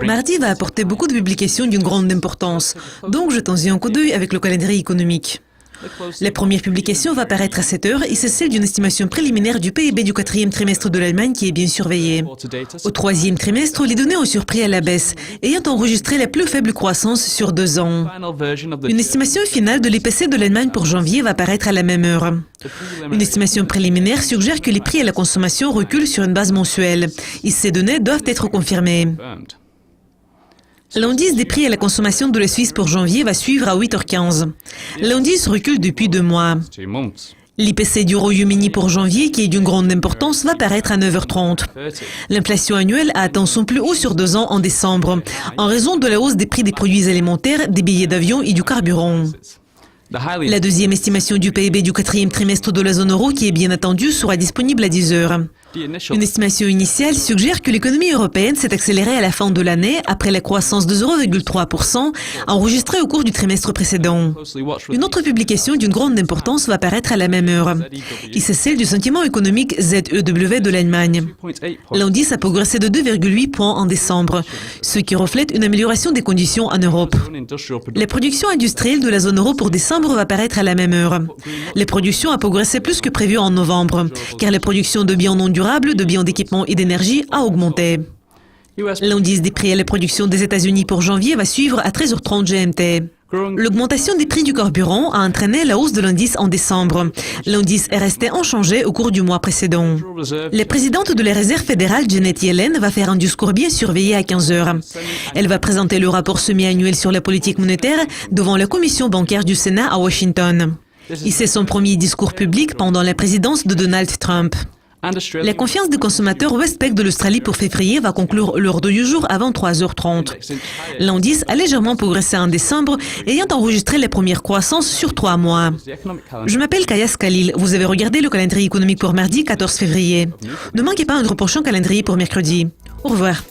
Mardi va apporter beaucoup de publications d'une grande importance, donc jetons-y un coup d'œil avec le calendrier économique. La première publication va paraître à 7 heures et c'est celle d'une estimation préliminaire du PIB du quatrième trimestre de l'Allemagne qui est bien surveillée. Au troisième trimestre, les données ont surpris à la baisse, ayant enregistré la plus faible croissance sur 2 ans. Une estimation finale de l'IPC de l'Allemagne pour janvier va paraître à la même heure. Une estimation préliminaire suggère que les prix à la consommation reculent sur une base mensuelle et ces données doivent être confirmées. L'indice des prix à la consommation de la Suisse pour janvier va suivre à 8h15. L'indice recule depuis 2 mois. L'IPC du Royaume-Uni pour janvier, qui est d'une grande importance, va paraître à 9h30. L'inflation annuelle a atteint son plus haut sur 2 ans en décembre, en raison de la hausse des prix des produits alimentaires, des billets d'avion et du carburant. La deuxième estimation du PIB du quatrième trimestre de la zone euro, qui est bien attendue, sera disponible à 10 heures. Une estimation initiale suggère que l'économie européenne s'est accélérée à la fin de l'année après la croissance de 0,3% enregistrée au cours du trimestre précédent. Une autre publication d'une grande importance va paraître à la même heure. Et c'est celle du sentiment économique ZEW de l'Allemagne. L'indice a progressé de 2,8 points en décembre, ce qui reflète une amélioration des conditions en Europe. La production industrielle de la zone euro pour décembre va paraître à la même heure. La production a progressé plus que prévu en novembre, car la production de biens non durables, de biens d'équipement et d'énergie a augmenté. L'indice des prix à la production des États-Unis pour janvier va suivre à 13h30 GMT. L'augmentation des prix du carburant a entraîné la hausse de l'indice en décembre. L'indice est resté inchangé au cours du mois précédent. La présidente de la Réserve fédérale, Janet Yellen, va faire un discours bien surveillé à 15h. Elle va présenter le rapport semi-annuel sur la politique monétaire devant la commission bancaire du Sénat à Washington. Et c'est son premier discours public pendant la présidence de Donald Trump. La confiance des consommateurs Westpac de l'Australie pour février va conclure l'ordre du jour avant 3h30. L'indice a légèrement progressé en décembre, ayant enregistré la première croissance sur 3 mois. Je m'appelle Kayas Khalil. Vous avez regardé le calendrier économique pour mardi 14 février. Ne manquez pas un prochain calendrier pour mercredi. Au revoir.